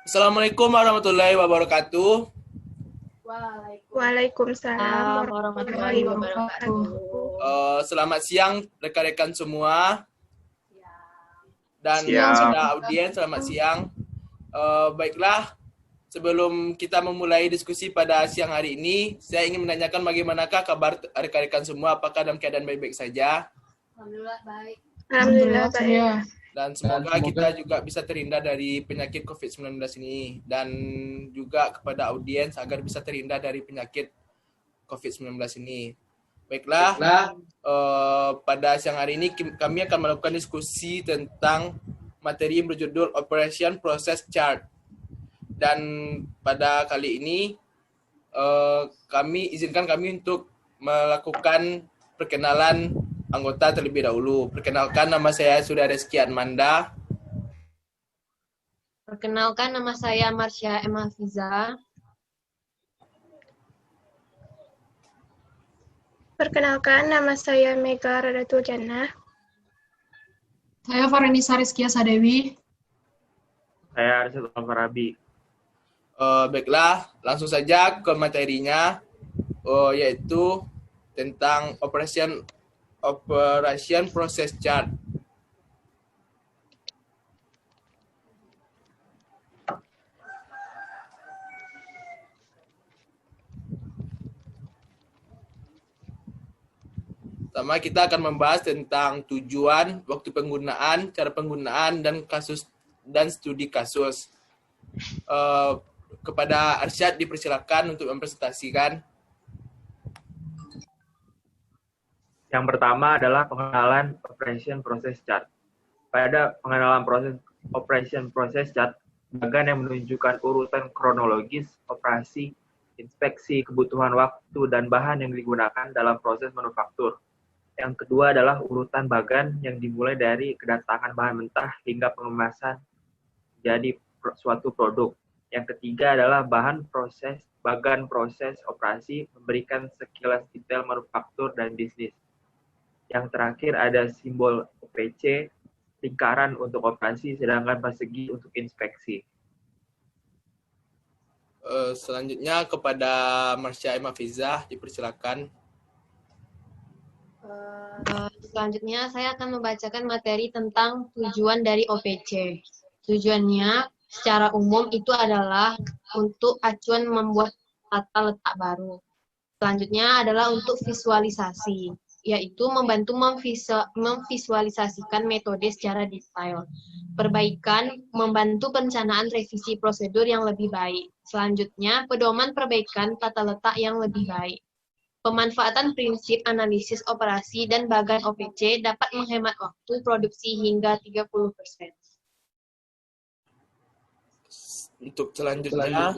Assalamualaikum warahmatullahi wabarakatuh. Waalaikumsalam warahmatullahi warahmatullahi wabarakatuh. wabarakatuh. Selamat siang rekan-rekan semua dan Siang. kepada audiens selamat siang. Baiklah, sebelum kita memulai diskusi pada siang hari ini, saya ingin menanyakan bagaimanakah kabar rekan-rekan semua, apakah dalam keadaan baik-baik saja? Alhamdulillah baik. Alhamdulillah baik. Surya. Dan semoga kita juga bisa terhindar dari penyakit COVID-19 ini, dan juga kepada audiens agar bisa terhindar dari penyakit COVID-19 ini. Baiklah, pada siang hari ini kami akan melakukan diskusi tentang materi yang berjudul Operation Process Chart. Dan pada kali ini izinkan kami untuk melakukan perkenalan anggota terlebih dahulu. Perkenalkan, nama saya Surya Reski Admanda. Perkenalkan, nama saya Marsha Emma Fiza. Perkenalkan, nama saya Mega Radatul Jannah. Saya Farenisa Rizkia Sadewi. Saya Arsyad Al-Farabi. Baiklah, langsung saja ke materinya, yaitu tentang Operation Process Chart. Pertama, kita akan membahas tentang tujuan, waktu penggunaan, cara penggunaan, dan kasus dan studi kasus. Kepada Arsyad dipersilakan untuk mempresentasikan. Yang pertama adalah pengenalan Operation Process Chart. Pada pengenalan Operation Process Chart, bagan yang menunjukkan urutan kronologis operasi, inspeksi, kebutuhan waktu, dan bahan yang digunakan dalam proses manufaktur. Yang kedua adalah urutan bagan yang dimulai dari kedatangan bahan mentah hingga pengemasan jadi suatu produk. Yang ketiga adalah bagan proses operasi, memberikan sekilas detail manufaktur dan bisnis. Yang terakhir ada simbol OPC, lingkaran untuk operasi, sedangkan persegi untuk inspeksi. Selanjutnya kepada Marsha Emma Fiza, dipersilakan. Selanjutnya saya akan membacakan materi tentang tujuan dari OPC. Tujuannya secara umum itu adalah untuk acuan membuat tata letak baru. Selanjutnya adalah untuk visualisasi, yaitu membantu memvisualisasikan metode secara detail. Perbaikan, membantu perencanaan revisi prosedur yang lebih baik. Selanjutnya, pedoman perbaikan tata letak yang lebih baik. Pemanfaatan prinsip analisis operasi dan bagan OPC dapat menghemat waktu produksi hingga 30%. Untuk selanjutnya,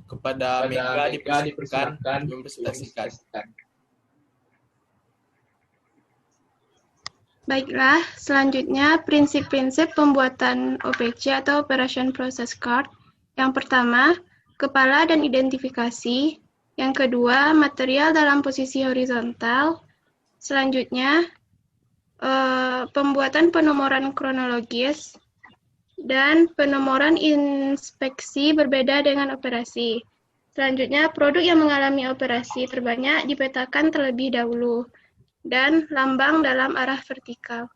kepada Mega dipersilakan mempresentasikan. Baiklah, selanjutnya prinsip-prinsip pembuatan OPC atau Operation Process Chart. Yang pertama, kepala dan identifikasi. Yang kedua, material dalam posisi horizontal. Selanjutnya, pembuatan penomoran kronologis dan penomoran inspeksi berbeda dengan operasi. Selanjutnya, produk yang mengalami operasi terbanyak dipetakan terlebih dahulu dan lambang dalam arah vertikal.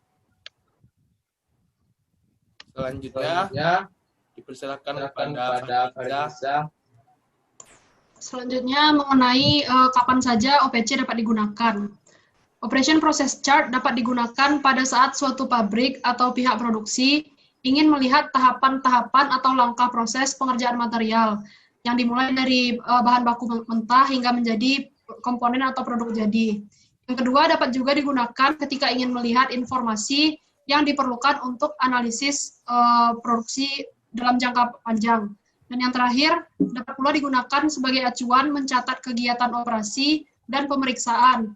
Selanjutnya, dipersilakan kepada Farenisa. Selanjutnya mengenai kapan saja OPC dapat digunakan. Operation Process Chart dapat digunakan pada saat suatu pabrik atau pihak produksi ingin melihat tahapan-tahapan atau langkah proses pengerjaan material yang dimulai dari bahan baku mentah hingga menjadi komponen atau produk jadi. Yang kedua, dapat juga digunakan ketika ingin melihat informasi yang diperlukan untuk analisis produksi dalam jangka panjang. Dan yang terakhir, dapat pula digunakan sebagai acuan mencatat kegiatan operasi dan pemeriksaan,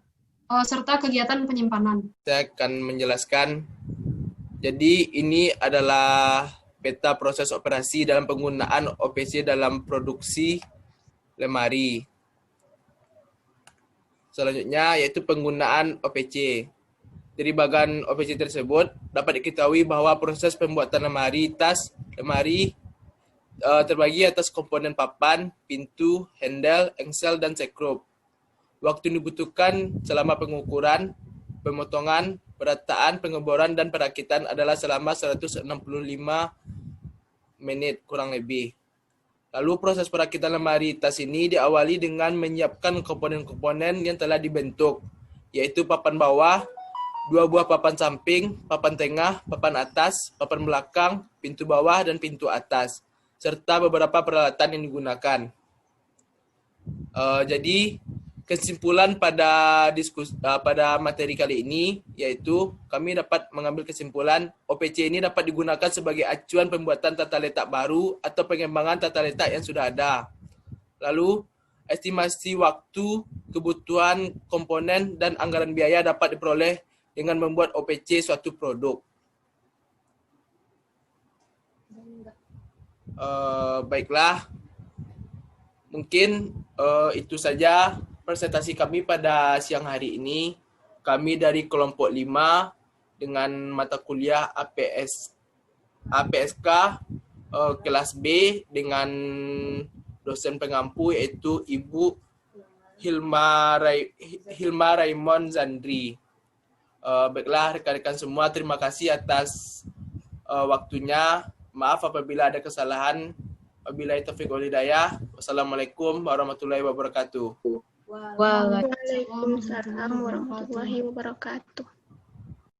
serta kegiatan penyimpanan. Saya akan menjelaskan. Jadi ini adalah peta proses operasi dalam penggunaan OPC dalam produksi lemari. Selanjutnya yaitu penggunaan OPC. dari bagan OPC tersebut, dapat diketahui bahwa proses pembuatan lemari terbagi atas komponen papan, pintu, handle, engsel, dan sekrup. Waktu yang dibutuhkan selama pengukuran, pemotongan, perataan, pengeboran, dan perakitan adalah selama 165 menit kurang lebih. Lalu proses perakitan lemari tas ini diawali dengan menyiapkan komponen-komponen yang telah dibentuk, yaitu papan bawah, 2 buah papan samping, papan tengah, papan atas, papan belakang, pintu bawah, dan pintu atas, serta beberapa peralatan yang digunakan. Jadi kesimpulan pada materi kali ini yaitu kami dapat mengambil kesimpulan OPC ini dapat digunakan sebagai acuan pembuatan tata letak baru atau pengembangan tata letak yang sudah ada. Lalu estimasi waktu, kebutuhan komponen, dan anggaran biaya dapat diperoleh dengan membuat OPC suatu produk. Baiklah, mungkin itu saja presentasi kami pada siang hari ini. Kami dari kelompok 5 dengan mata kuliah APSK kelas B dengan dosen pengampu yaitu Ibu Hilma Raymond Zandri. Baiklah rekan-rekan semua, terima kasih atas waktunya. Maaf apabila ada kesalahan. Wabillahi taufiq wal hidayah. Wassalamualaikum warahmatullahi wabarakatuh. Waalaikumsalam warahmatullahi wabarakatuh.